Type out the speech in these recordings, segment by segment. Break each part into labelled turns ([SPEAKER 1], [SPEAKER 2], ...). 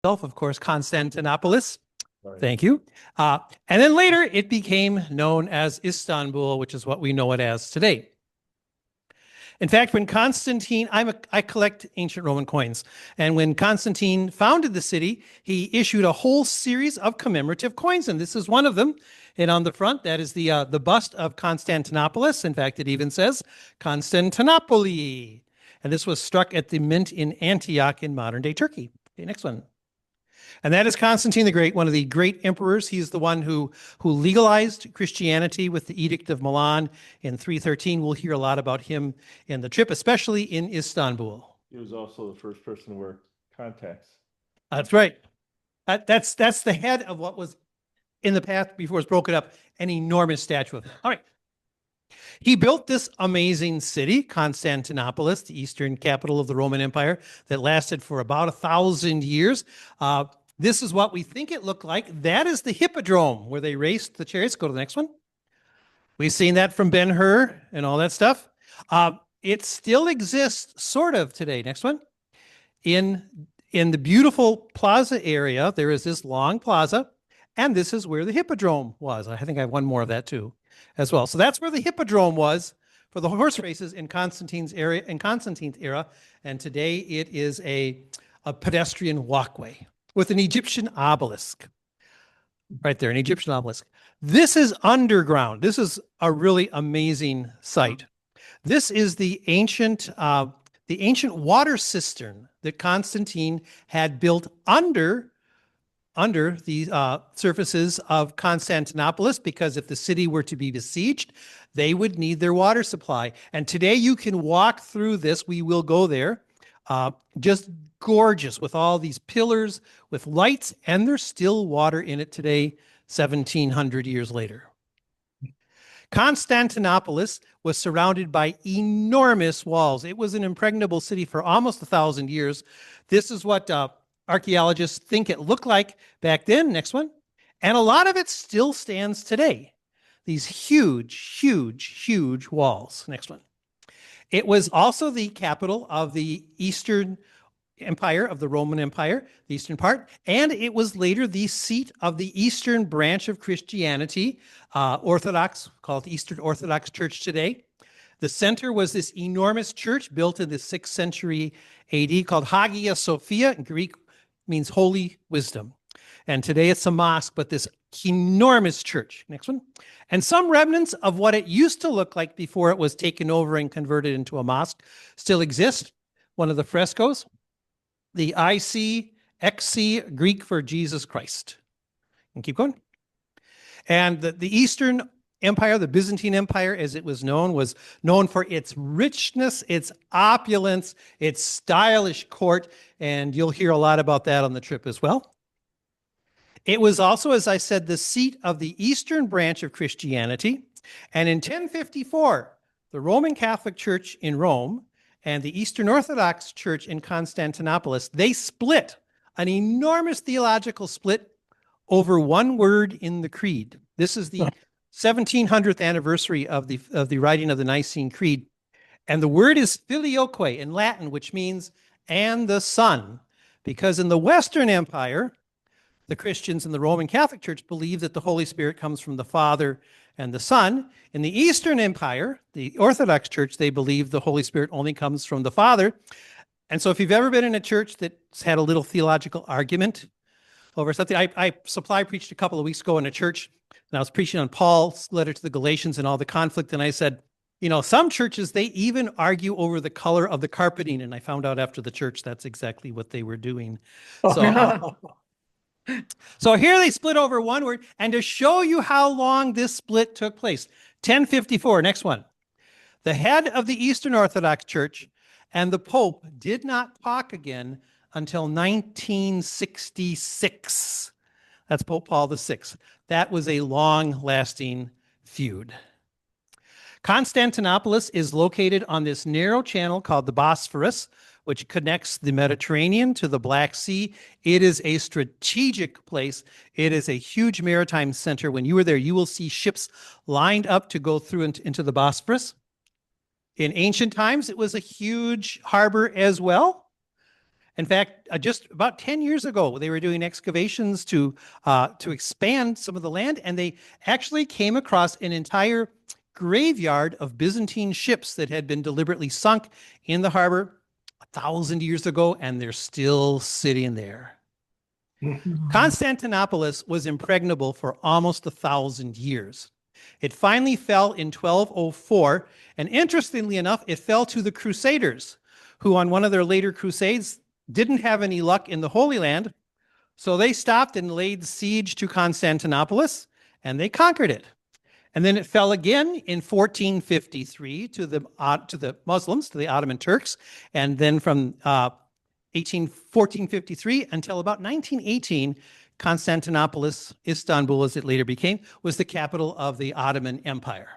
[SPEAKER 1] Of course, Constantinopolis.
[SPEAKER 2] Right.
[SPEAKER 1] Thank you. And then later it became known as Istanbul, which is what we know it as today. In fact, when Constantine, I collect ancient Roman coins, and when Constantine founded the city, he issued a whole series of commemorative coins, and this is one of them. And on the front, that is the bust of Constantinopolis. In fact, it even says Constantinopoli, and this was struck at the mint in Antioch in modern day Turkey. Okay, next one. And that is Constantine the Great, one of the great emperors. He's the one who legalized Christianity with the Edict of Milan in 313. We'll hear a lot about him in the trip, especially in Istanbul.
[SPEAKER 2] He was also the first person to wear contacts.
[SPEAKER 1] That's right. That's the head of what was in the past before it was broken up, an enormous statue of him. All right. He built this amazing city, Constantinopolis, the eastern capital of the Roman Empire, that lasted for about 1,000 years. This is what we think it looked like. That is the Hippodrome, where they raced the chariots. Go to the next one. We've seen that from Ben-Hur and all that stuff. It still exists, sort of, today. Next one. In the beautiful plaza area, there is this long plaza, and this is where the Hippodrome was. I think I have one more of that, too, as well. So that's where the Hippodrome was for the horse races in Constantine's era, and today it is a pedestrian walkway with an Egyptian obelisk. Right there, an Egyptian obelisk. This is underground. This is a really amazing site. This is the ancient water cistern that Constantine had built under the surfaces of Constantinopolis, because if the city were to be besieged, they would need their water supply. And today you can walk through this. We will go there. Just gorgeous with all these pillars with lights, and there's still water in it today, 1,700 years later. Constantinopolis was surrounded by enormous walls. It was an impregnable city for almost 1,000 years. This is what archaeologists think it looked like back then. Next one. And a lot of it still stands today. These huge, huge, huge walls. Next one. It was also the capital of the Eastern Empire, of the Roman Empire, the eastern part, and it was later the seat of the eastern branch of Christianity, Orthodox, called the Eastern Orthodox Church today. The center was this enormous church built in the 6th century AD called Hagia Sophia. In Greek, means holy wisdom. And today it's a mosque, but this enormous church. Next one. And some remnants of what it used to look like before it was taken over and converted into a mosque still exist. One of the frescoes, the ICXC, Greek for Jesus Christ. And keep going. And the Eastern Empire, the Byzantine Empire, as it was known for its richness, its opulence, its stylish court, and you'll hear a lot about that on the trip as well. It was also, as I said, the seat of the eastern branch of Christianity, and in 1054, the Roman Catholic Church in Rome and the Eastern Orthodox Church in Constantinopolis, they split, an enormous theological split over one word in the creed. This is the 1700th anniversary of the writing of the Nicene Creed. And the word is filioque in Latin, which means and the Son, because in the Western Empire, the Christians in the Roman Catholic Church believe that the Holy Spirit comes from the Father and the Son. In the Eastern Empire, the Orthodox Church, they believe the Holy Spirit only comes from the Father. And so if you've ever been in a church that's had a little theological argument over something, I supply preached a couple of weeks ago in a church, and I was preaching on Paul's letter to the Galatians and all the conflict, and I said, you know, some churches, they even argue over the color of the carpeting, and I found out after the church that's exactly what they were doing. So here they split over one word, and to show you how long this split took place, 1054, next one. The head of the Eastern Orthodox Church and the Pope did not talk again until 1966. That's Pope Paul VI. That was a long-lasting feud. Constantinopolis is located on this narrow channel called the Bosphorus, which connects the Mediterranean to the Black Sea. It is a strategic place. It is a huge maritime center. When you are there, you will see ships lined up to go through into the Bosphorus. In ancient times, it was a huge harbor as well. In fact, just about 10 years ago, they were doing excavations to expand some of the land, and they actually came across an entire graveyard of Byzantine ships that had been deliberately sunk in the harbor 1,000 years ago, and they're still sitting there. Constantinopolis was impregnable for almost 1,000 years. It finally fell in 1204, and interestingly enough, it fell to the Crusaders, who on one of their later crusades didn't have any luck in the Holy Land, so they stopped and laid siege to Constantinopolis, and they conquered it. And then it fell again in 1453 to the Muslims, to the Ottoman Turks, and then from 1453 until about 1918, Constantinopolis, Istanbul as it later became, was the capital of the Ottoman Empire.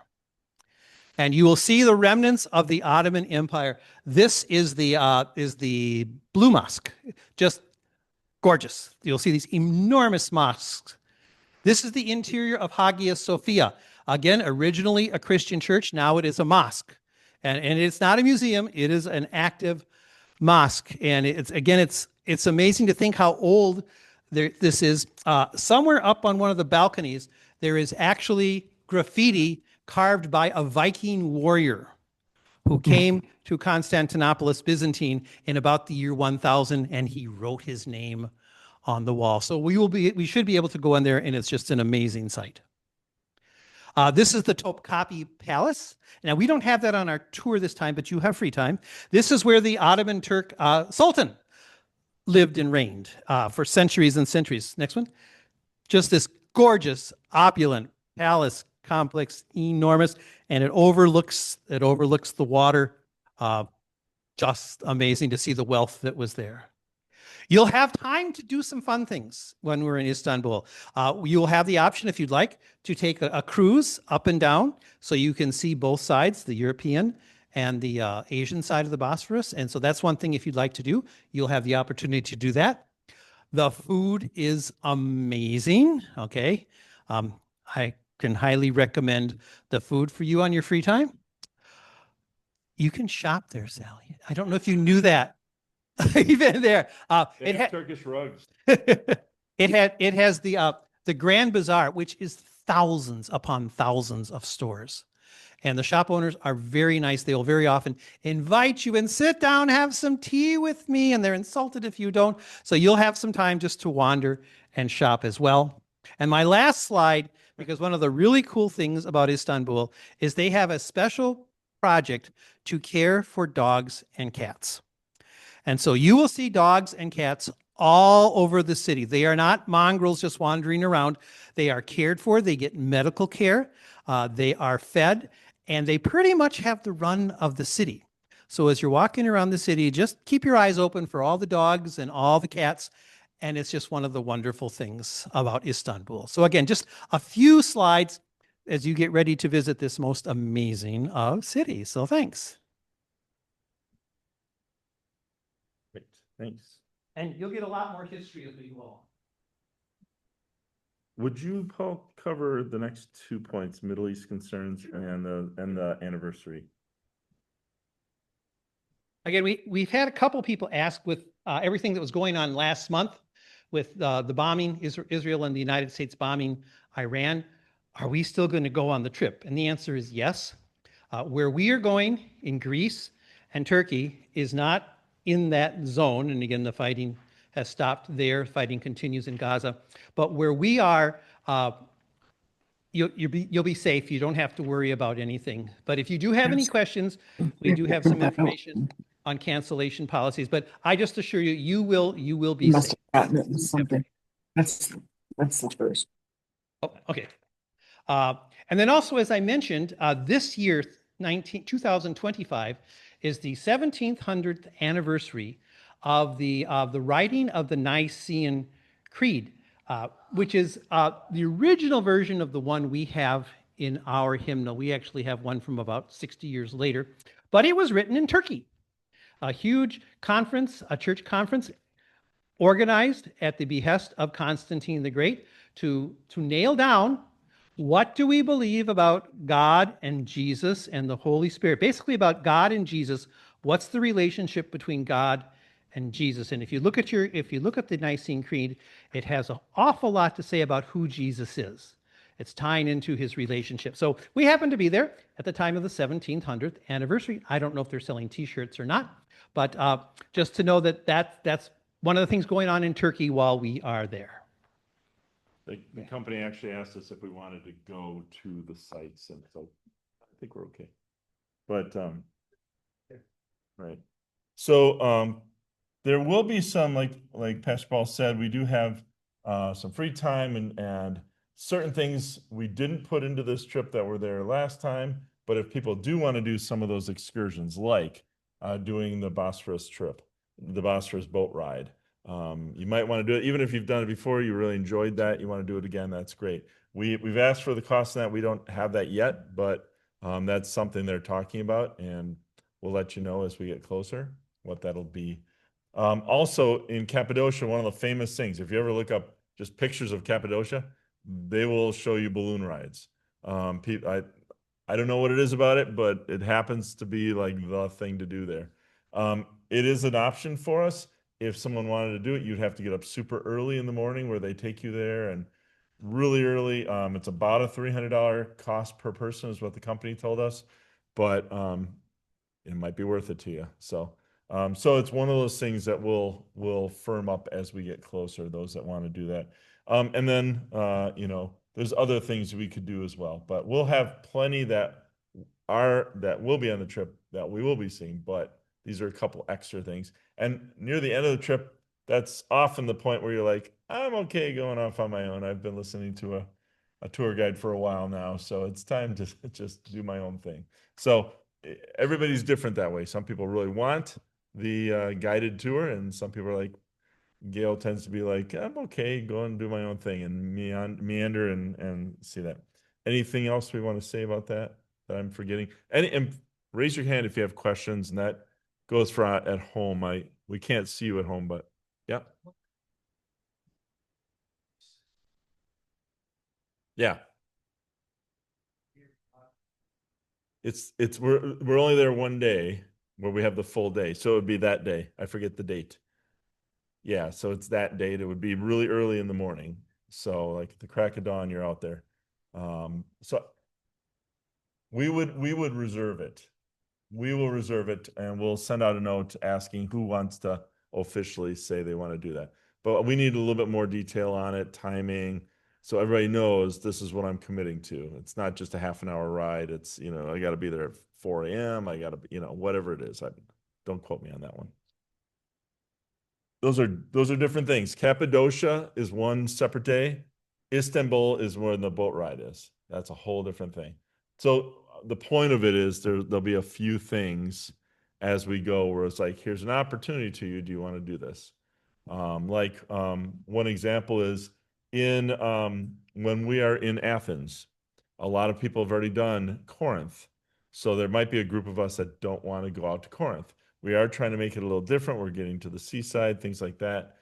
[SPEAKER 1] And you will see the remnants of the Ottoman Empire. This is the Blue Mosque, just gorgeous. You'll see these enormous mosques. This is the interior of Hagia Sophia. Again, originally a Christian church, now it is a mosque. And it's not a museum, it is an active mosque. And it's amazing to think how old this is. Somewhere up on one of the balconies, there is actually graffiti carved by a Viking warrior who came to Constantinopolis, Byzantine, in about the year 1000, and he wrote his name on the wall. So we should be able to go in there, and it's just an amazing sight. This is the Topkapi Palace. Now, we don't have that on our tour this time, but you have free time. This is where the Ottoman Turk Sultan lived and reigned for centuries and centuries. Next one. Just this gorgeous, opulent palace complex, enormous, and it overlooks the water. Just amazing to see the wealth that was there. You'll have time to do some fun things when we're in Istanbul. You'll have the option, if you'd like, to take a cruise up and down so you can see both sides, the European and the Asian side of the Bosphorus. And so that's one thing if you'd like to do. You'll have the opportunity to do that. The food is amazing, okay? I can highly recommend the food for you on your free time. You can shop there, Sally. I don't know if you knew that. Even there.
[SPEAKER 2] Turkish rugs.
[SPEAKER 1] It has the Grand Bazaar, which is thousands upon thousands of stores. And the shop owners are very nice. They will very often invite you and sit down, have some tea with me, and they're insulted if you don't. So you'll have some time just to wander and shop as well. And my last slide, because one of the really cool things about Istanbul is they have a special project to care for dogs and cats. And so you will see dogs and cats all over the city. They are not mongrels just wandering around. They are cared for. They get medical care. They are fed, and they pretty much have the run of the city. So as you're walking around the city, just keep your eyes open for all the dogs and all the cats. And it's just one of the wonderful things about Istanbul. So again, just a few slides as you get ready to visit this most amazing of cities. So thanks.
[SPEAKER 2] Great, thanks.
[SPEAKER 1] And you'll get a lot more history as we go along.
[SPEAKER 2] Would you, Paul, cover the next 2 points, Middle East concerns and the anniversary?
[SPEAKER 1] Again, we've had a couple people ask with everything that was going on last month with the bombing, Israel and the United States bombing Iran, are we still going to go on the trip? And the answer is yes. Where we are going in Greece and Turkey is not in that zone. And again, the fighting has stopped there. Fighting continues in Gaza. But where we are, you'll be safe. You don't have to worry about anything. But if you do have any questions, we do have some information on cancellation policies. But I just assure you, you will be
[SPEAKER 3] Must
[SPEAKER 1] safe.
[SPEAKER 3] have gotten it in something. That's the first.
[SPEAKER 1] Oh, okay. And then also, as I mentioned, this year, 2025, is the 1700th anniversary of the writing of the Nicene Creed, which is the original version of the one we have in our hymnal. We actually have one from about 60 years later, but it was written in Turkey. A huge conference, a church conference, organized at the behest of Constantine the Great to nail down what do we believe about God and Jesus and the Holy Spirit. Basically about God and Jesus. What's the relationship between God and Jesus. And if you look at the Nicene Creed, it has an awful lot to say about who Jesus is. It's tying into his relationship. So we happen to be there at the time of the 1700th anniversary. I don't know if they're selling T-shirts or not, but just to know that that's one of the things going on in Turkey while we are there.
[SPEAKER 2] The company actually asked us if we wanted to go to the sites, and so I think we're okay. But, right. So, there will be some, like Pastor Paul said, we do have, some free time and certain things we didn't put into this trip that were there last time. But if people do want to do some of those excursions, like, doing the Bosphorus trip, the Bosphorus boat ride, you might want to do it, even if you've done it before, you really enjoyed that, you want to do it again, that's great. We've asked for the cost of that. We don't have that yet, but that's something they're talking about, and we'll let you know as we get closer what that'll be. Also in Cappadocia, one of the famous things, if you ever look up just pictures of Cappadocia, they will show you balloon rides. I don't know what it is about it, but it happens to be like the thing to do there. It is an option for us. If someone wanted to do it, you'd have to get up super early in the morning where they take you there, and really early. It's about a $300 cost per person is what the company told us, but it might be worth it to you. So it's one of those things that will firm up as we get closer, those that want to do that. And then there's other things we could do as well, but we'll have plenty that will be on the trip that we will be seeing, but these are a couple extra things. And near the end of the trip, that's often the point where you're like, I'm okay going off on my own. I've been listening to a tour guide for a while now, so it's time to just do my own thing. So everybody's different that way. Some people really want the guided tour, and some people are like, Gail tends to be like, I'm okay, go and do my own thing and meander and see that. Anything else we want to say about that I'm forgetting? And raise your hand if you have questions, and that goes for at home. We can't see you at home, but yeah. Yeah. We're only there one day where we have the full day. So it would be that day. I forget the date. Yeah, so it's that date. It would be really early in the morning. So like at the crack of dawn, you're out there. So we would reserve it. We will reserve it, and we'll send out a note asking who wants to officially say they want to do that. But we need a little bit more detail on it, timing, so everybody knows this is what I'm committing to. It's not just a half an hour ride. It's, I got to be there at 4 a.m. I got to, whatever it is. Don't quote me on that one. Those are different things. Cappadocia is one separate day. Istanbul is where the boat ride is. That's a whole different thing. So the point of it is there'll be a few things as we go where it's like, here's an opportunity to you. Do you want to do this? One example is when we are in Athens, a lot of people have already done Corinth. So there might be a group of us that don't want to go out to Corinth. We are trying to make it a little different. We're getting to the seaside, things like that.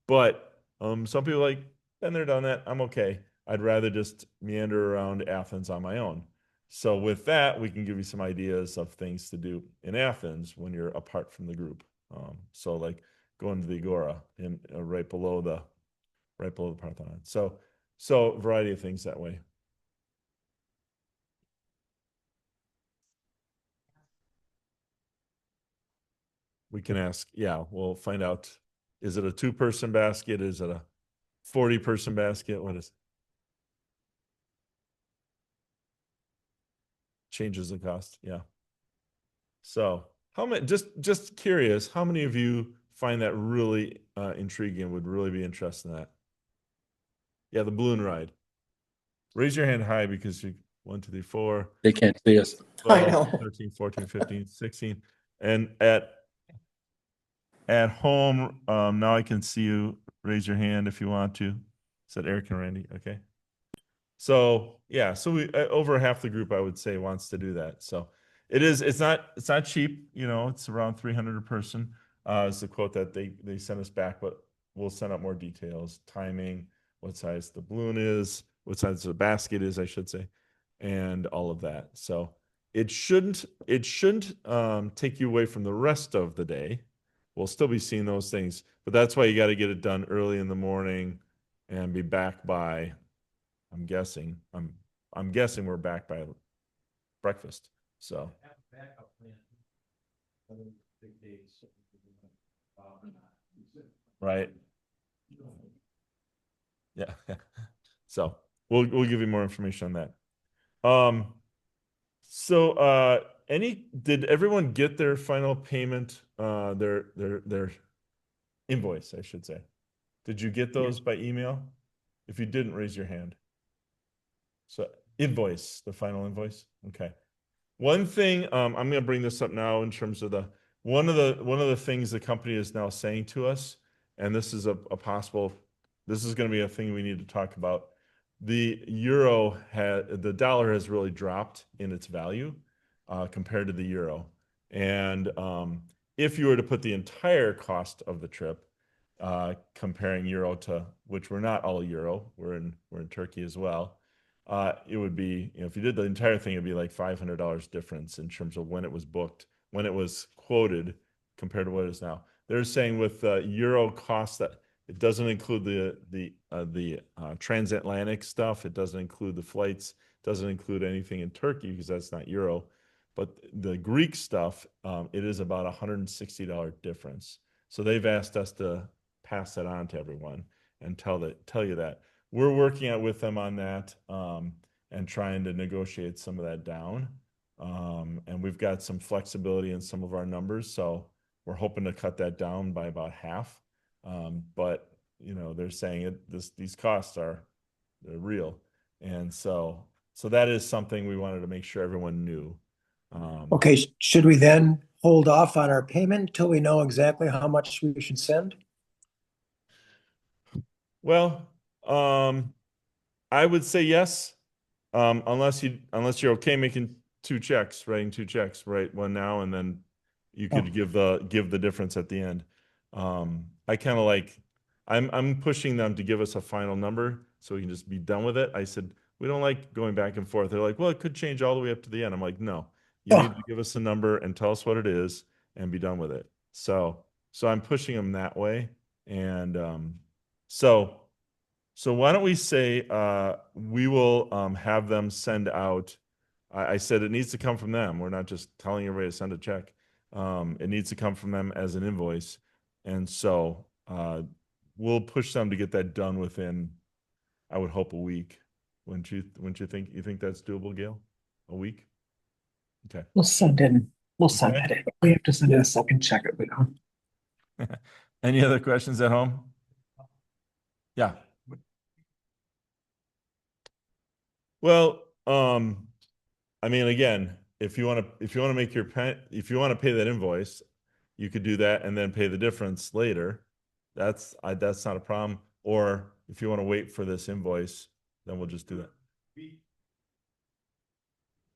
[SPEAKER 2] But some people like, been there, done that. I'm okay. I'd rather just meander around Athens on my own. So with that, we can give you some ideas of things to do in Athens when you're apart from the group. So like going to the Agora and right below the Parthenon. So a variety of things that way. We can ask, yeah, we'll find out. Is it a 2-person basket? Is it a 40-person basket? What is? Changes the cost, yeah. So how many, just curious, how many of you find that really intriguing, would really be interested in that? Yeah, the balloon ride. Raise your hand high because you 1, 2, 3, 4.
[SPEAKER 3] They can't see us.
[SPEAKER 2] 12,
[SPEAKER 3] I know.
[SPEAKER 2] 13, 14, 15, 16. And at home, now I can see you. Raise your hand if you want to. Is that Eric and Randy? Okay. So yeah, so we over half the group, I would say, wants to do that. So it's not cheap, it's around 300 a person. Is the quote that they sent us back, but we'll send out more details, timing, what size the balloon is, what size the basket is, I should say, and all of that. So it shouldn't take you away from the rest of the day. we'll still be seeing those things, but that's why you got to get it done early in the morning and be back by, I'm guessing we're back by breakfast. So, right. Yeah. So we'll give you more information on that. Did everyone get their final payment, their invoice, I should say? Did you get those by email? If you didn't, raise your hand. So invoice, the final invoice. Okay. One thing, I'm going to bring this up now in terms of one of the things the company is now saying to us, and this is this is going to be a thing we need to talk about. The dollar has really dropped in its value compared to the euro. And if you were to put the entire cost of the trip, comparing euro to, which we're not all euro, we're in Turkey as well. It would be, if you did the entire thing, it'd be like $500 difference in terms of when it was booked, when it was quoted compared to what it is now. They're saying with euro costs that it doesn't include the transatlantic stuff. It doesn't include the flights. Doesn't include anything in Turkey because that's not euro. But the Greek stuff, it is about $160 difference. So they've asked us to pass that on to everyone and tell you that. We're working out with them on that and trying to negotiate some of that down. And we've got some flexibility in some of our numbers, so we're hoping to cut that down by about half. But they're saying these costs they're real, and so that is something we wanted to make sure everyone knew.
[SPEAKER 4] Okay, should we then hold off on our payment until we know exactly how much we should send?
[SPEAKER 2] Well, I would say yes, unless you're okay making writing two checks, right? One now, and then you could give the difference at the end. I kind of I'm pushing them to give us a final number so we can just be done with it. I said, we don't like going back and forth. They're like, well, it could change all the way up to the end. I'm like, no, you need to give us a number and tell us what it is and be done with it. So I'm pushing them that way. And so why don't we say we will have them send out. I said it needs to come from them. We're not just telling everybody to send a check. It needs to come from them as an invoice. And so we'll push them to get that done within, I would hope, a week. Wouldn't you think that's doable, Gail? A week? Okay.
[SPEAKER 3] We'll send it in. We have to send in a second check if we don't.
[SPEAKER 2] Any other questions at home? Yeah. Well, I mean, again, if you want to make if you want to pay that invoice, you could do that and then pay the difference later. That's not a problem. Or if you want to wait for this invoice, then we'll just do that.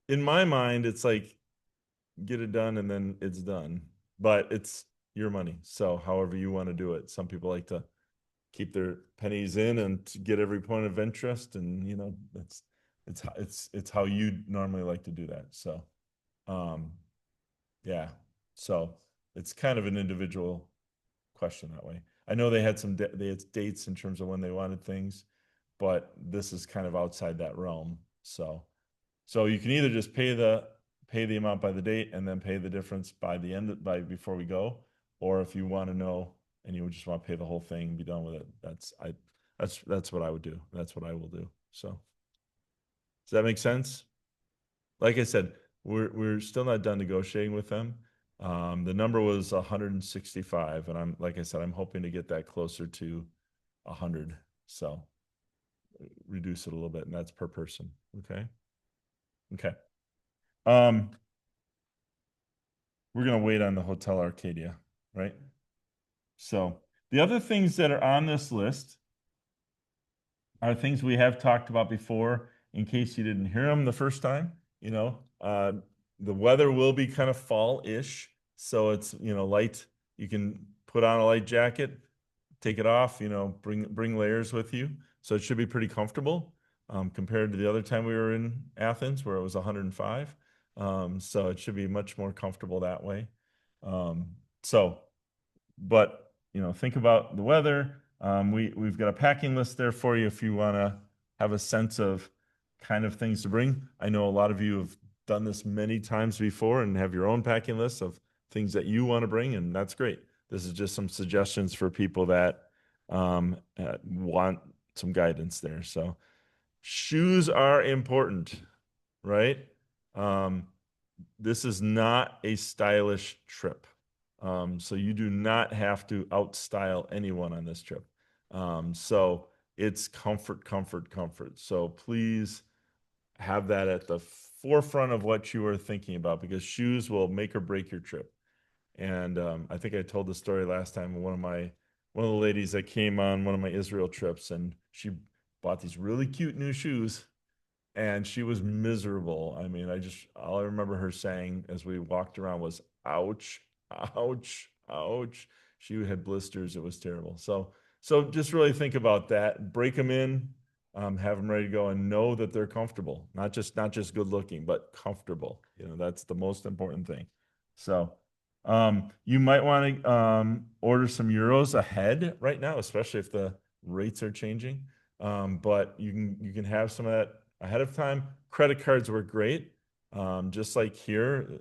[SPEAKER 2] In my mind, it's like, get it done and then it's done. But it's your money. So however you want to do it. Some people like to keep their pennies in and to get every point of interest, and it's how you normally like to do that. So yeah. So it's kind of an individual question that way. I know they had dates in terms of when they wanted things, but this is kind of outside that realm. So you can either just pay the amount by the date and then pay the difference before we go, or if you want to know and you just want to pay the whole thing and be done with it, that's what I would do. That's what I will do. So does that make sense? Like I said, we're still not done negotiating with them. The number was 165, and like I said, I'm hoping to get that closer to 100. So reduce it a little bit, and that's per person. Okay. We're gonna wait on the Hotel Arcadia, right? So the other things that are on this list are things we have talked about before. In case you didn't hear them the first time, the weather will be kind of fall-ish, so it's light. You can put on a light jacket, take it off. Bring layers with you, so it should be pretty comfortable compared to the other time we were in Athens where it was 105. So it should be much more comfortable that way. So but think about the weather. We've got a packing list there for you if you want to have a sense of kind of things to bring. I know a lot of you have done this many times before and have your own packing list of things that you want to bring, and that's great. This is just some suggestions for people that want some guidance there. So shoes are important, right? This is not a stylish trip. So you do not have to outstyle anyone on this trip. So it's comfort, comfort, comfort. So please have that at the forefront of what you are thinking about, because shoes will make or break your trip. And I think I told the story last time. One of the ladies that came on one of my Israel trips, and she bought these really cute new shoes, and she was miserable. I mean, all I remember her saying as we walked around was, ouch, ouch, ouch. She had blisters. It was terrible. So just really think about that. Break them in, have them ready to go, and know that they're comfortable. Not just good looking, but comfortable. That's the most important thing. So you might want to order some euros ahead right now, especially if the rates are changing. But you can have some of that ahead of time. Credit cards work great. Just like here,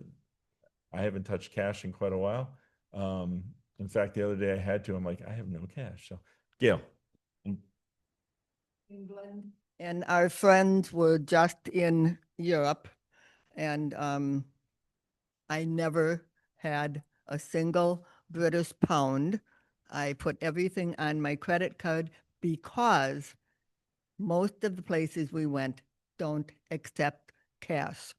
[SPEAKER 2] I haven't touched cash in quite a while. In fact, the other day I had to. I'm like, I have no cash. So, Gail.
[SPEAKER 5] England. And our friends were just in Europe, and I never had a single British pound. I put everything on my credit card because most of the places we went don't accept cash.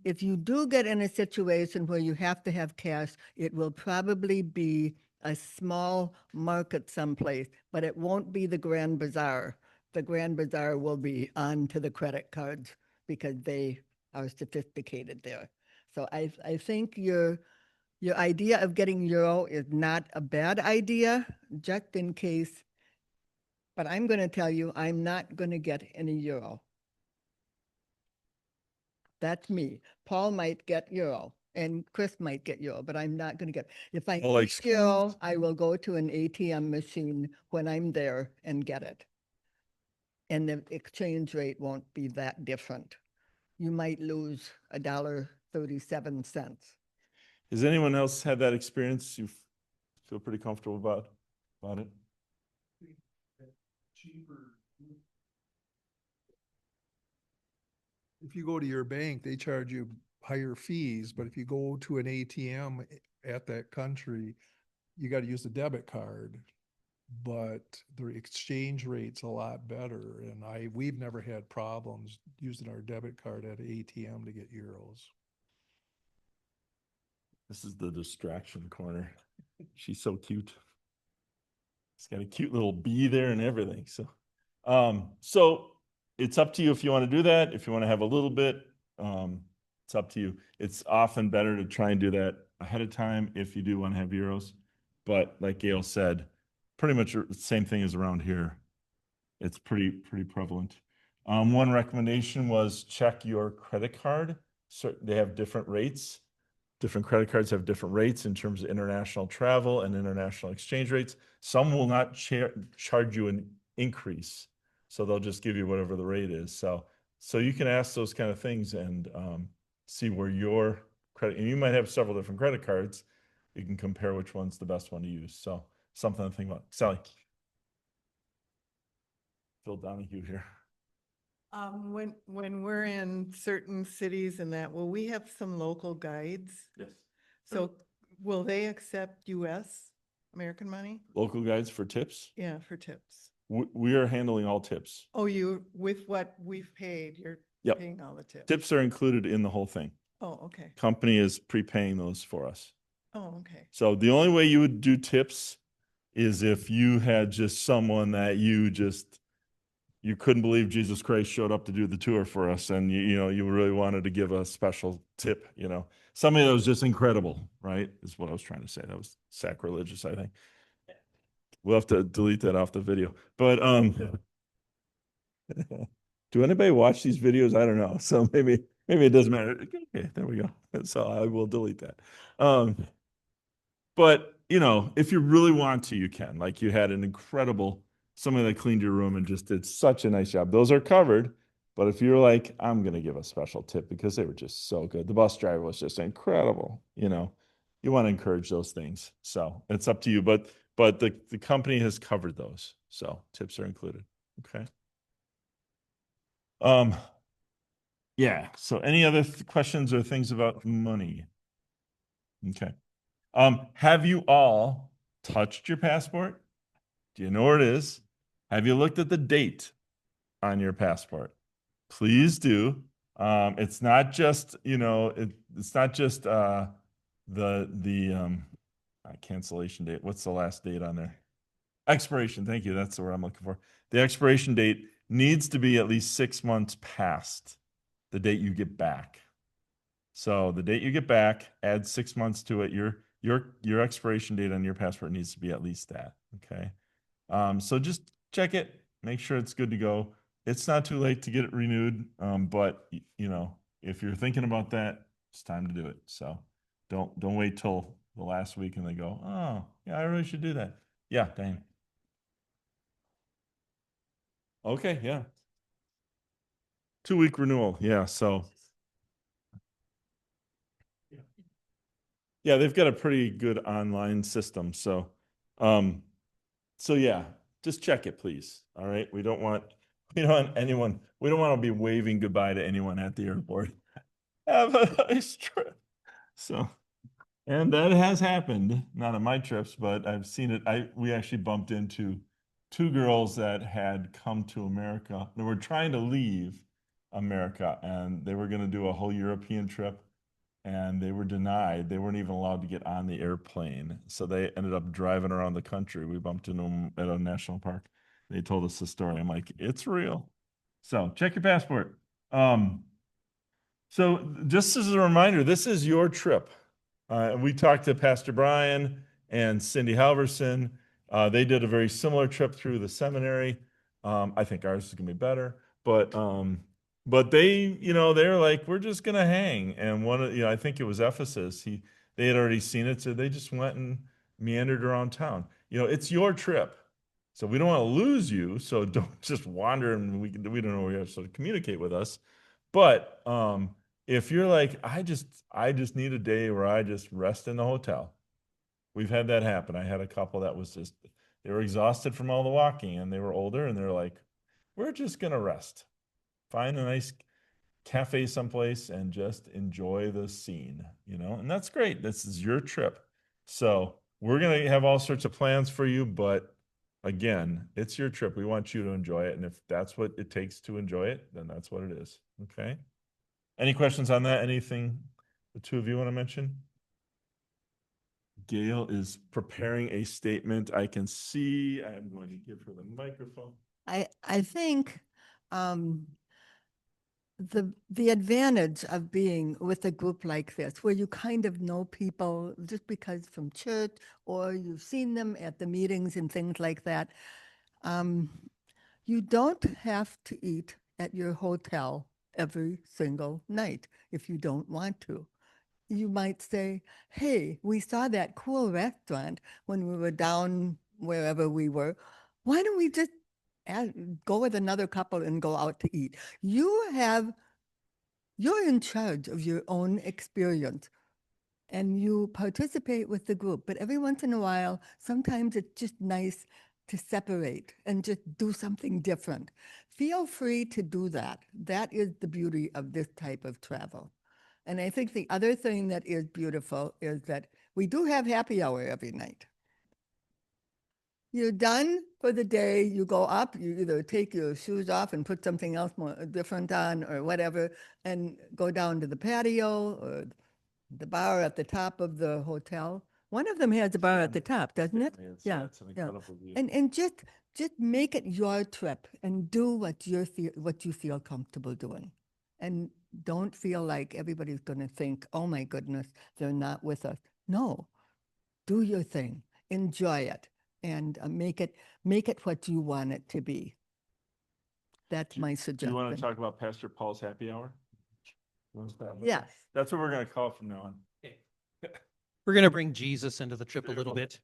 [SPEAKER 5] If you do get in a situation where you have to have cash, it will probably be a small market someplace, but it won't be the Grand Bazaar. The Grand Bazaar will be on to the credit cards because they are sophisticated there. So I think your idea of getting euro is not a bad idea, just in case. But I'm going to tell you, I'm not going to get any euro. That's me. Paul might get euro and Chris might get euro, but I'm not going to get. If I
[SPEAKER 2] Well, like-
[SPEAKER 5] need euro, I will go to an ATM machine when I'm there and get it. And the exchange rate won't be that different. You might lose $1.37.
[SPEAKER 2] Has anyone else had that experience? You feel pretty comfortable about it?
[SPEAKER 6] Cheaper. If you go to your bank, they charge you higher fees, but if you go to an ATM at that country, you got to use the debit card. But the exchange rate's a lot better, and we've never had problems using our debit card at an ATM to get euros.
[SPEAKER 2] This is the distraction corner. She's so cute. It's got a cute little bee there and everything. So it's up to you if you want to do that. If you want to have a little bit, it's up to you. It's often better to try and do that ahead of time if you do want to have euros. But like Gail said, pretty much the same thing as around here. It's pretty prevalent. One recommendation was check your credit card. So they have different rates. Different credit cards have different rates in terms of international travel and international exchange rates. Some will not charge you an increase. So they'll just give you whatever the rate is. So you can ask those kind of things and see where your credit, and you might have several different credit cards. You can compare which one's the best one to use. So something to think about. Sally. Phil Donahue here.
[SPEAKER 7] When we're in certain cities and that, will we have some local guides?
[SPEAKER 2] Yes.
[SPEAKER 7] So will they accept US, American money?
[SPEAKER 2] Local guides for tips.
[SPEAKER 7] Yeah, for tips.
[SPEAKER 2] We are handling all tips.
[SPEAKER 7] Oh, with what we've paid, you're
[SPEAKER 2] Yep.
[SPEAKER 7] paying all the tips?
[SPEAKER 2] Tips are included in the whole thing.
[SPEAKER 7] Oh, okay.
[SPEAKER 2] Company is prepaying those for us.
[SPEAKER 7] Oh, okay.
[SPEAKER 2] So the only way you would do tips is if you had just someone that you couldn't believe Jesus Christ showed up to do the tour for us, and you really wanted to give a special tip, somebody that was just incredible, right? Is what I was trying to say. That was sacrilegious, I think. We'll have to delete that off the video. But do anybody watch these videos? I don't know. So maybe it doesn't matter. Okay, there we go. So I will delete that. But you know, if you really want to, you can. Like you had an incredible, somebody that cleaned your room and just did such a nice job. Those are covered. But if you're like, I'm going to give a special tip because they were just so good. The bus driver was just incredible. You know, you want to encourage those things. So it's up to you. But the company has covered those. So tips are included. Okay. Yeah. So any other questions or things about money? Okay. Have you all touched your passport? Do you know where it is? Have you looked at the date on your passport? Please do. It's not just, you know, it's not just the cancellation date. What's the last date on there? Expiration. Thank you. That's the word I'm looking for. The expiration date needs to be at least 6 months past the date you get back. So the date you get back, add 6 months to it. Your expiration date on your passport needs to be at least that. Okay. So just check it, make sure it's good to go. It's not too late to get it renewed. But you know, if you're thinking about that, it's time to do it. So don't wait till the last week and they go, oh yeah, I really should do that. Yeah, Diane. Okay, yeah. 2-week renewal. Yeah. So yeah, they've got a pretty good online system. So yeah, just check it, please. All right. We don't want anyone, we don't want to be waving goodbye to anyone at the airport. Have a nice trip. So, and that has happened, not on my trips, but I've seen it. We actually bumped into 2 girls that had come to America. They were trying to leave America and they were going to do a whole European trip and they were denied. They weren't even allowed to get on the airplane. So they ended up driving around the country. We bumped into them at a national park. They told us the story. I'm like, it's real. So check your passport. So just as a reminder, this is your trip. We talked to Pastor Brian and Cindy Halverson. They did a very similar trip through the seminary. I think ours is gonna be better, but they, you know, they're like, we're just gonna hang. And one of, you know, I think it was Ephesus. They had already seen it, so they just went and meandered around town. You know, it's your trip, so we don't want to lose you. So don't just wander and we don't know where you have to communicate with us. But if you're like, I just need a day where I just rest in the hotel. We've had that happen. I had a couple that was just, they were exhausted from all the walking and they were older and they're like, we're just gonna rest. Find a nice cafe someplace and just enjoy the scene, you know? And that's great. This is your trip. So we're gonna have all sorts of plans for you, but again, it's your trip. We want you to enjoy it. And if that's what it takes to enjoy it, then that's what it is. Okay? Any questions on that? Anything the 2 of you want to mention? Gail is preparing a statement. I can see. I'm going to give her the microphone.
[SPEAKER 5] I think the advantage of being with a group like this, where you kind of know people just because from church or you've seen them at the meetings and things like that, you don't have to eat at your hotel every single night if you don't want to. You might say, hey, we saw that cool restaurant when we were down wherever we were. Why don't we just go with another couple and go out to eat? You're in charge of your own experience and you participate with the group. But every once in a while, sometimes it's just nice to separate and just do something different. Feel free to do that. That is the beauty of this type of travel. And I think the other thing that is beautiful is that we do have happy hour every night. You're done for the day, you go up, you either take your shoes off and put something else more different on or whatever, and go down to the patio or the bar at the top of the hotel. One of them has a bar at the top, doesn't it? Yeah,
[SPEAKER 2] It's an
[SPEAKER 5] yeah.
[SPEAKER 2] incredible view.
[SPEAKER 5] And just make it your trip and do what you feel comfortable doing. And don't feel like everybody's going to think, oh my goodness, they're not with us. No, do your thing, enjoy it, and make it what you want it to be. That's my
[SPEAKER 2] Do
[SPEAKER 5] suggestion.
[SPEAKER 2] you want to talk about Pastor Paul's happy hour?
[SPEAKER 5] Yes.
[SPEAKER 2] That's what we're going to call it from now on.
[SPEAKER 1] We're going to bring Jesus into the trip a little bit.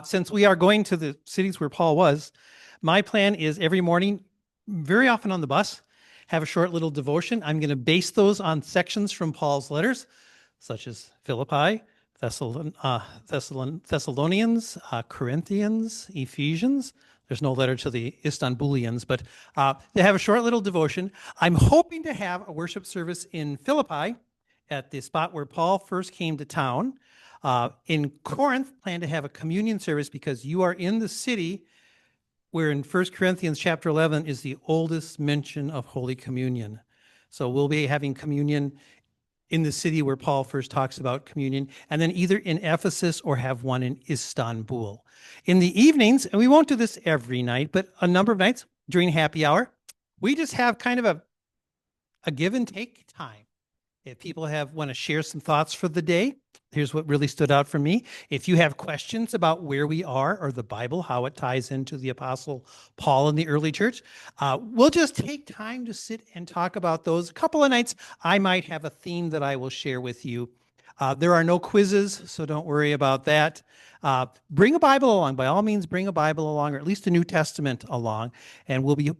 [SPEAKER 1] Since we are going to the cities where Paul was, my plan is every morning, very often on the bus, have a short little devotion. I'm going to base those on sections from Paul's letters, such as Philippi, Thessalonians, Corinthians, Ephesians. There's no letter to the Istanbulians, but they have a short little devotion. I'm hoping to have a worship service in Philippi at the spot where Paul first came to town. In Corinth, plan to have a communion service because you are in the city where in 1 Corinthians chapter 11 is the oldest mention of Holy Communion. So we'll be having communion in the city where Paul first talks about communion, and then either in Ephesus or have one in Istanbul. In the evenings, and we won't do this every night, but a number of nights during happy hour, we just have kind of a give and take time. If people want to share some thoughts for the day, here's what really stood out for me. If you have questions about where we are or the Bible, how it ties into the Apostle Paul in the early church, we'll just take time to sit and talk about those. A couple of nights, I might have a theme that I will share with you. There are no quizzes, so don't worry about that. Bring a Bible along. By all means, bring a Bible along, or at least a New Testament along, and we'll be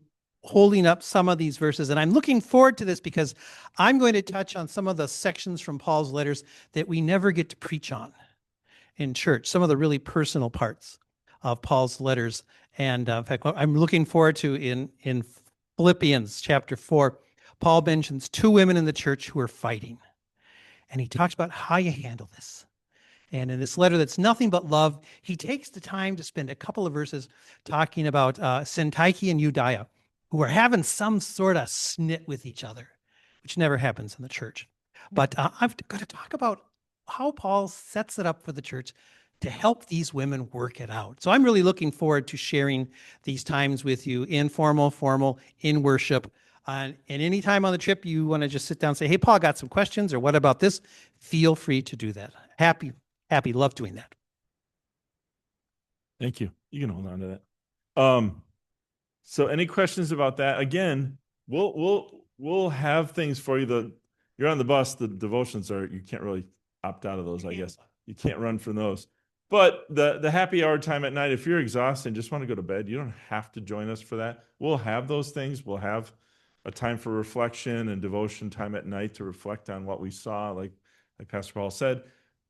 [SPEAKER 1] holding up some of these verses. And I'm looking forward to this because I'm going to touch on some of the sections from Paul's letters that we never get to preach on in church, some of the really personal parts of Paul's letters. And in fact, I'm looking forward to in Philippians chapter 4, Paul mentions two women in the church who are fighting. And he talks about how you handle this. And in this letter that's nothing but love, he takes the time to spend a couple of verses talking about Syntyche and Euodia, who are having some sort of snit with each other, which never happens in the church. But I'm going to talk about how Paul sets it up for the church to help these women work it out. So I'm really looking forward to sharing these times with you, informal, formal, in worship. And any time on the trip you want to just sit down and say, hey, Paul, got some questions, or what about this? Feel free to do that. Happy, love doing that.
[SPEAKER 2] Thank you. You can hold on to that. So any questions about that? Again, we'll have things for you. You're on the bus, the devotions you can't really opt out of those, I guess. You can't run from those. But the happy hour time at night, if you're exhausted and just want to go to bed, you don't have to join us for that. We'll have those things. We'll have a time for reflection and devotion time at night to reflect on what we saw, like Pastor Paul said.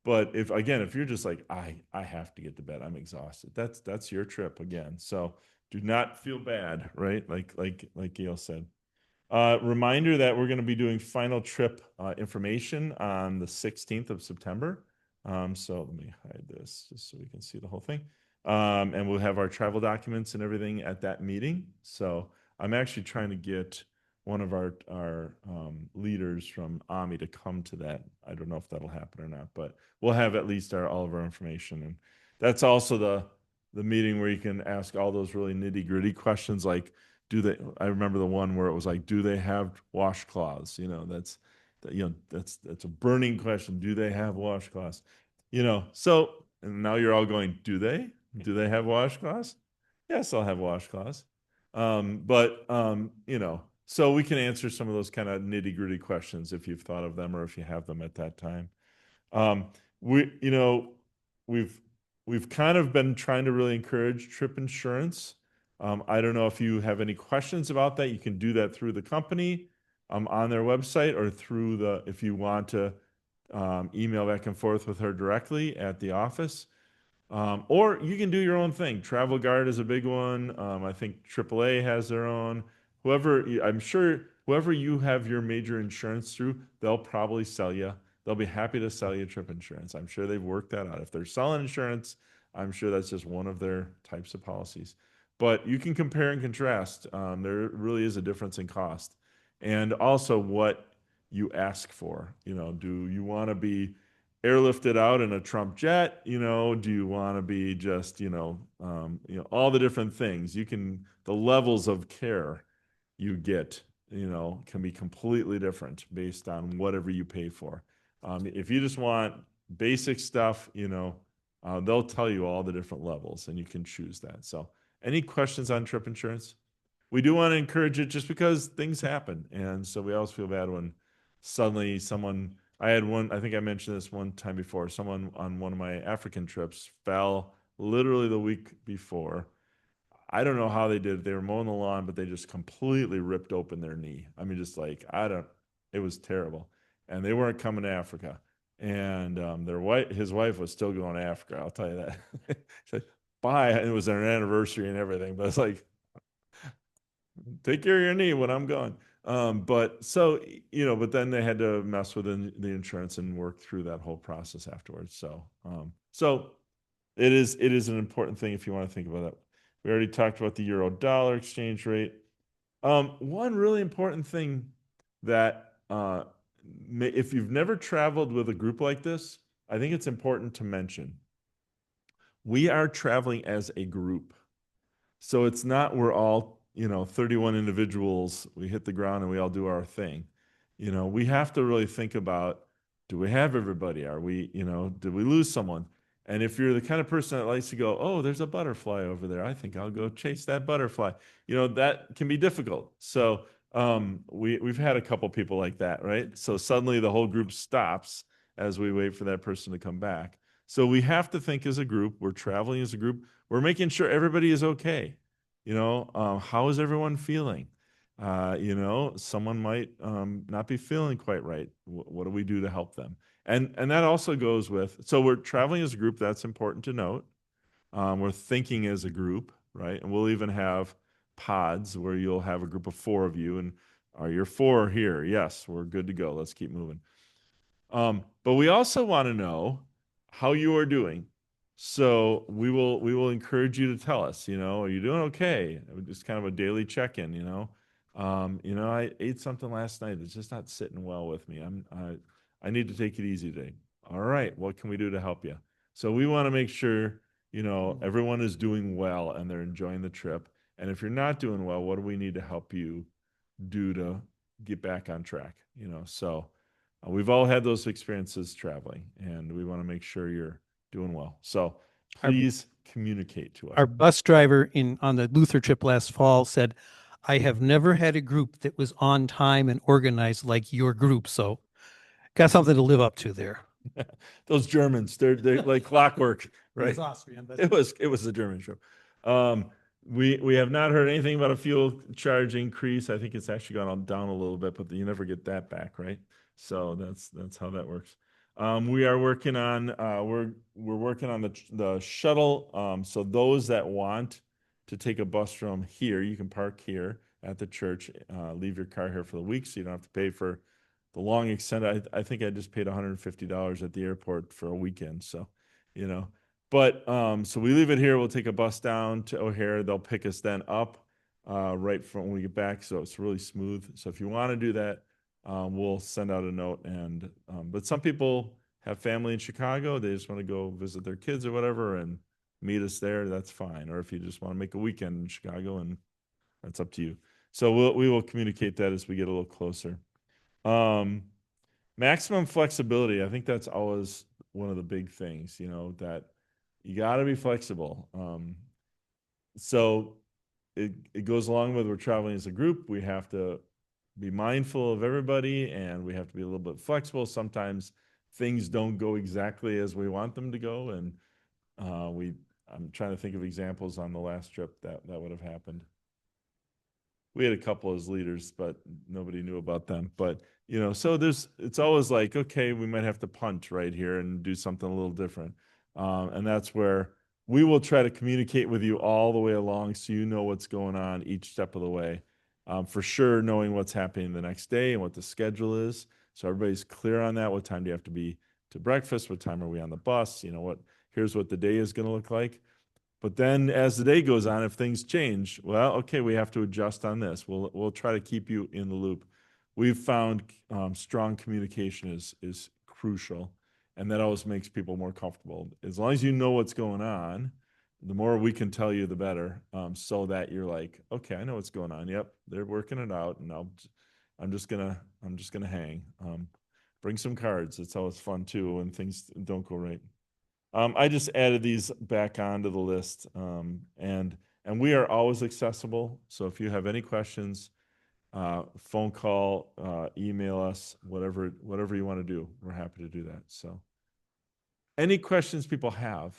[SPEAKER 2] But if you're just like, I have to get to bed, I'm exhausted, that's your trip again. So do not feel bad, right? Like Gail said. Reminder that we're going to be doing final trip information on the 16th of September. So let me hide this just so we can see the whole thing. And we'll have our travel documents and everything at that meeting. So I'm actually trying to get one of our leaders from AMI to come to that. I don't know if that'll happen or not, but we'll have at least all of our information. And that's also the meeting where you can ask all those really nitty-gritty questions, like I remember the one where it was like, do they have washcloths? That's a burning question. Do they have washcloths? So, and now you're all going, do they have washcloths? Yes, I'll have washcloths. So we can answer some of those kind of nitty-gritty questions if you've thought of them or if you have them at that time. We've kind of been trying to really encourage trip insurance. I don't know if you have any questions about that. You can do that through the company on their website, or if you want to email back and forth with her directly at the office. Or you can do your own thing. Travel Guard is a big one. I think AAA has their own. I'm sure whoever you have your major insurance through, they'll probably sell you. They'll be happy to sell you trip insurance. I'm sure they've worked that out. If they're selling insurance, I'm sure that's just one of their types of policies. But you can compare and contrast. There really is a difference in cost. And also what you ask for. Do you want to be airlifted out in a Trump jet? Do you want to be just, all the different things. The levels of care you get, can be completely different based on whatever you pay for. If you just want basic stuff, they'll tell you all the different levels and you can choose that. So any questions on trip insurance? We do want to encourage it just because things happen. And so we always feel bad when suddenly someone I had one, I think I mentioned this one time before, someone on one of my African trips fell literally the week before. I don't know how they did it. They were mowing the lawn, but they just completely ripped open their knee. I mean, just like, it was terrible. And they weren't coming to Africa. And his wife was still going to Africa. I'll tell you that. She's like, bye. And it was their anniversary and everything. But it's like, take care of your knee when I'm gone. But so, but then they had to mess with the insurance and work through that whole process afterwards. So it is an important thing if you want to think about that. We already talked about the euro dollar exchange rate. One really important thing that if you've never traveled with a group like this, I think it's important to mention. We are traveling as a group. So it's not we're all, 31 individuals, we hit the ground and we all do our thing. We have to really think about, do we have everybody? Are we, did we lose someone? And if you're the kind of person that likes to go, oh, there's a butterfly over there, I think I'll go chase that butterfly. That can be difficult. So we've had a couple people like that, right? So suddenly the whole group stops as we wait for that person to come back. So we have to think as a group. We're traveling as a group. We're making sure everybody is okay. How is everyone feeling? Someone might not be feeling quite right. What do we do to help them? And that also goes with, so we're traveling as a group. That's important to note. We're thinking as a group, right? And we'll even have pods where you'll have a group of 4 of you, and are you 4 here? Yes, we're good to go. Let's keep moving. But we also want to know how you are doing. So we will encourage you to tell us, are you doing okay? Just kind of a daily check-in, I ate something last night that's just not sitting well with me. I need to take it easy today. All right, what can we do to help you? So we want to make sure, everyone is doing well and they're enjoying the trip. And if you're not doing well, what do we need to help you do to get back on track? So we've all had those experiences traveling, and we want to make sure you're doing well. So please communicate to us.
[SPEAKER 1] Our bus driver on the Luther trip last fall said, I have never had a group that was on time and organized like your group. So got something to live up to there.
[SPEAKER 2] Those Germans, they're like clockwork, right?
[SPEAKER 1] It's Austrian, but
[SPEAKER 2] It was the German trip. We have not heard anything about a fuel charge increase. I think it's actually gone down a little bit, but you never get that back, right? So that's how that works. We are working on we're working on the shuttle. So those that want to take a bus from here, you can park here at the church, leave your car here for the week, so you don't have to pay for the long extended. I think I just paid $150 at the airport for a weekend. So, but so we leave it here. We'll take a bus down to O'Hare. They'll pick us then up right from when we get back. So it's really smooth. So if you want to do that, we'll send out a note. And but some people have family in Chicago. They just want to go visit their kids or whatever and meet us there. That's fine. Or if you just want to make a weekend in Chicago, and that's up to you. So we will communicate that as we get a little closer. Maximum flexibility. I think that's always one of the big things, that you got to be flexible. So it goes along with we're traveling as a group. We have to be mindful of everybody, and we have to be a little bit flexible. Sometimes things don't go exactly as we want them to go. And I'm trying to think of examples on the last trip that would have happened. We had a couple as leaders, but nobody knew about them. But, so it's always like, okay, we might have to punt right here and do something a little different. And that's where we will try to communicate with you all the way along, so you know what's going on each step of the way. For sure, knowing what's happening the next day and what the schedule is. So everybody's clear on that. What time do you have to be to breakfast? What time are we on the bus? Here's what the day is going to look like. But then as the day goes on, if things change, well, okay, we have to adjust on this. We'll try to keep you in the loop. We've found strong communication is crucial, and that always makes people more comfortable. As long as you know what's going on, the more we can tell you, the better, so that you're like, okay, I know what's going on. Yep, they're working it out, and I'm just gonna hang. Bring some cards. It's always fun too when things don't go right. I just added these back onto the list, and we are always accessible. So if you have any questions, phone call, email us, whatever you want to do. We're happy to do that. So any questions people have?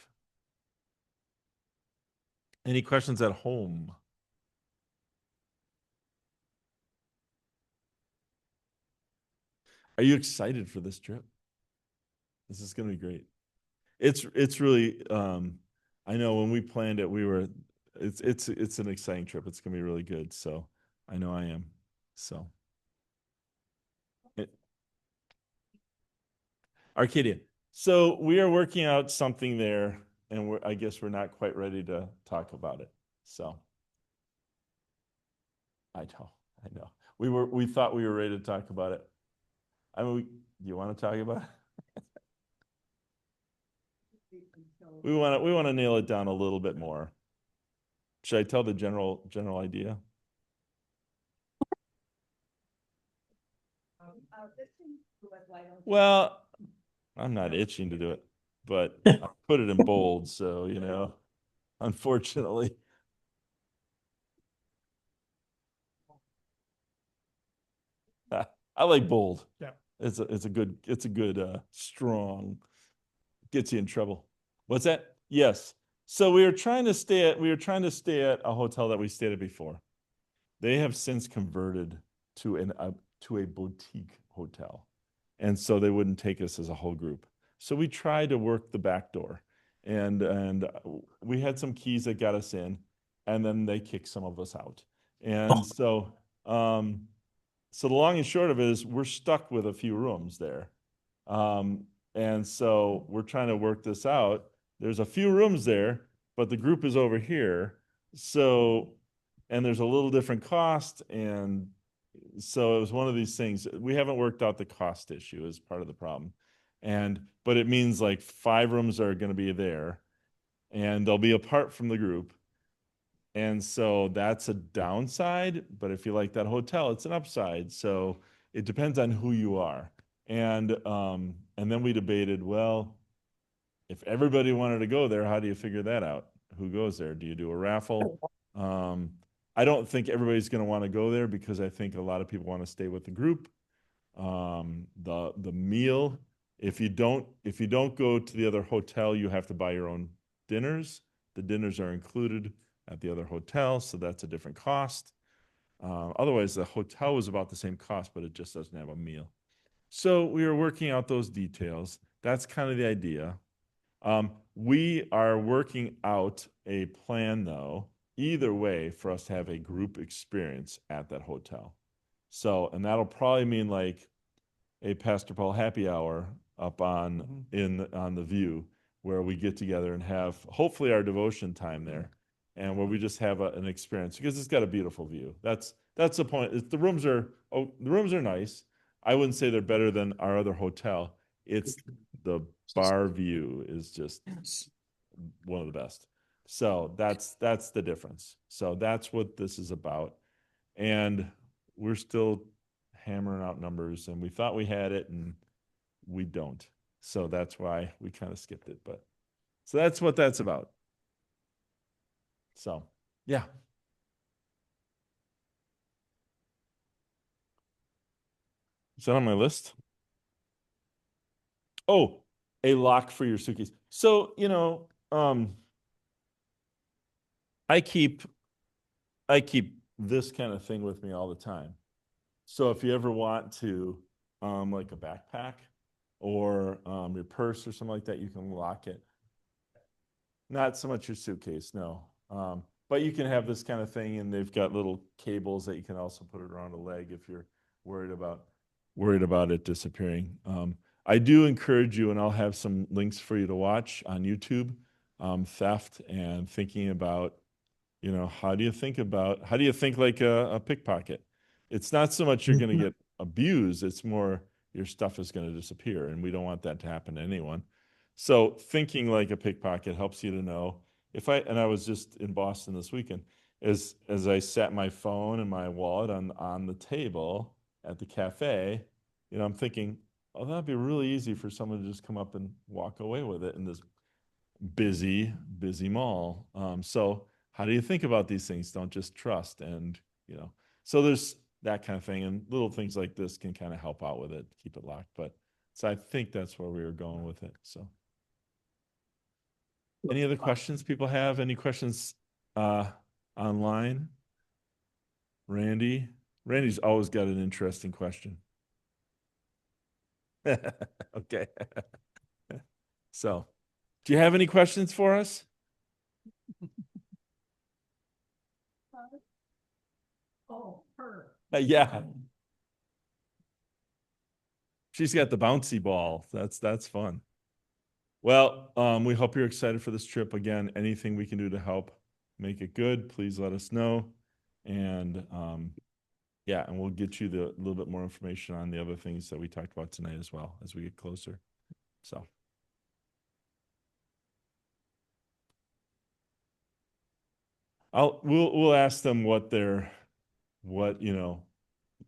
[SPEAKER 2] Any questions at home? Are you excited for this trip? This is going to be great. It's really, I know when we planned it, it's an exciting trip. It's going to be really good. So I know I am. So. Arcadia. So we are working out something there, and I guess we're not quite ready to talk about it. So I know. We thought we were ready to talk about it. I mean, do you want to talk about it? We want to nail it down a little bit more. Should I tell the general idea? Well, I'm not itching to do it, but I put it in bold, so unfortunately. I like bold.
[SPEAKER 1] Yeah.
[SPEAKER 2] It's a good strong, gets you in trouble. What's that? Yes. So we were trying to stay at a hotel that we stayed at before. They have since converted to a boutique hotel. And so they wouldn't take us as a whole group. So we tried to work the back door, and we had some keys that got us in, and then they kicked some of us out. And so the long and short of it is we're stuck with a few rooms there. And so we're trying to work this out. There's a few rooms there, but the group is over here. So, and there's a little different cost. And so it was one of these things. We haven't worked out the cost issue as part of the problem. But it means like 5 rooms are going to be there, and they'll be apart from the group. And so that's a downside, but if you like that hotel, it's an upside. So it depends on who you are. And then we debated, well, if everybody wanted to go there, how do you figure that out? Who goes there? Do you do a raffle? I don't think everybody's going to want to go there because I think a lot of people want to stay with the group. The meal, if you don't go to the other hotel, you have to buy your own dinners. The dinners are included at the other hotel, so that's a different cost. Otherwise, the hotel was about the same cost, but it just doesn't have a meal. So we are working out those details. That's kind of the idea. We are working out a plan, though, either way, for us to have a group experience at that hotel. So, and that'll probably mean like a Pastor Paul happy hour up on the View, where we get together and have hopefully our devotion time there, and where we just have an experience, because it's got a beautiful view. That's the point. The rooms are nice. I wouldn't say they're better than our other hotel. It's the bar view is just one of the best. So that's the difference. So that's what this is about. And we're still hammering out numbers, and we thought we had it and we don't. So that's why we kind of skipped it. But so that's what that's about. So, yeah. Is that on my list? Oh, a lock for your suitcase. So, I keep this kind of thing with me all the time. So if you ever want to, like a backpack or your purse or something like that, you can lock it. Not so much your suitcase, no. But you can have this kind of thing, and they've got little cables that you can also put it around a leg if you're worried about it disappearing. I do encourage you, and I'll have some links for you to watch on YouTube, theft and thinking about, how do you think like a pickpocket? It's not so much you're going to get abused, it's more your stuff is going to disappear, and we don't want that to happen to anyone. So thinking like a pickpocket helps you to know and I was just in Boston this weekend, as I sat my phone and my wallet on the table at the cafe, I'm thinking, oh, that'd be really easy for someone to just come up and walk away with it in this busy so how do you think about these things? Don't just trust. And so that kind of thing. And little things like this can kind of help out with it, keep it locked. But so I think that's where we were going with it. So any other questions people have? Any questions online? Randy's always got an interesting question. Okay. So, do you have any questions for us? Yeah. She's got the bouncy ball. That's fun. Well, we hope you're excited for this trip. Again, anything we can do to help make it good, please let us know. And yeah, and we'll get you the little bit more information on the other things that we talked about tonight as well as we get closer. So. We'll ask them what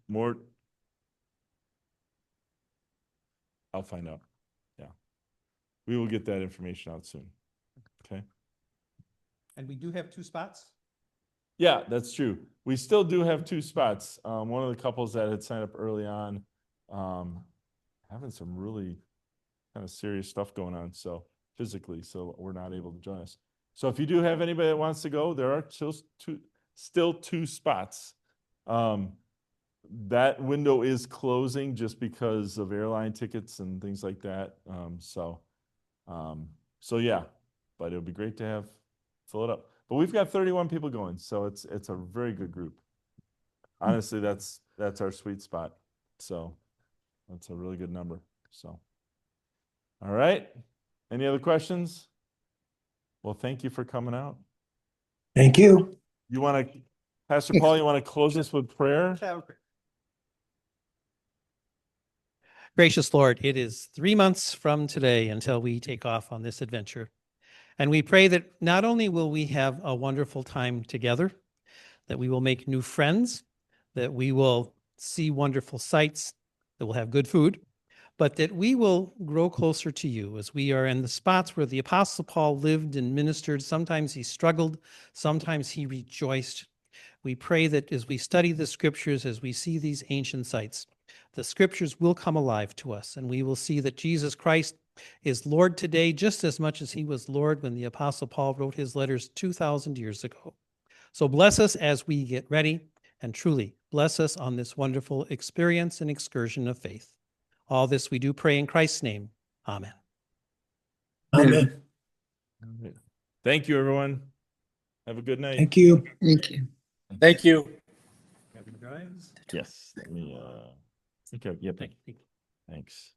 [SPEAKER 2] more. I'll find out. Yeah. We will get that information out soon. Okay.
[SPEAKER 1] And we do have 2 spots.
[SPEAKER 2] Yeah, that's true. We still do have 2 spots. One of the couples that had signed up early on, having some really kind of serious stuff going on. So physically, so we're not able to join us. So if you do have anybody that wants to go, there are still two spots. That window is closing just because of airline tickets and things like that. So yeah, but it would be great to fill it up. But we've got 31 people going, so it's a very good group. Honestly, that's our sweet spot. So that's a really good number. So, all right. Any other questions? Well, thank you for coming out.
[SPEAKER 4] Thank you.
[SPEAKER 2] You want to, Pastor Paul, you want to close us with prayer?
[SPEAKER 1] Gracious Lord, it is 3 months from today until we take off on this adventure. And we pray that not only will we have a wonderful time together, that we will make new friends, that we will see wonderful sights, that we'll have good food, but that we will grow closer to you as we are in the spots where the Apostle Paul lived and ministered. Sometimes he struggled, sometimes he rejoiced. We pray that as we study the scriptures, as we see these ancient sites, the scriptures will come alive to us, and we will see that Jesus Christ is Lord today just as much as he was Lord when the Apostle Paul wrote his letters 2,000 years ago. So bless us as we get ready, and truly bless us on this wonderful experience and excursion of faith. All this we do pray in Christ's name. Amen.
[SPEAKER 4] Amen.
[SPEAKER 2] Thank you, everyone. Have a good night.
[SPEAKER 4] Thank you.
[SPEAKER 3] Thank you.
[SPEAKER 8] Thank you.
[SPEAKER 2] Yes. Let me, yep.
[SPEAKER 1] Thank you.
[SPEAKER 2] Thanks.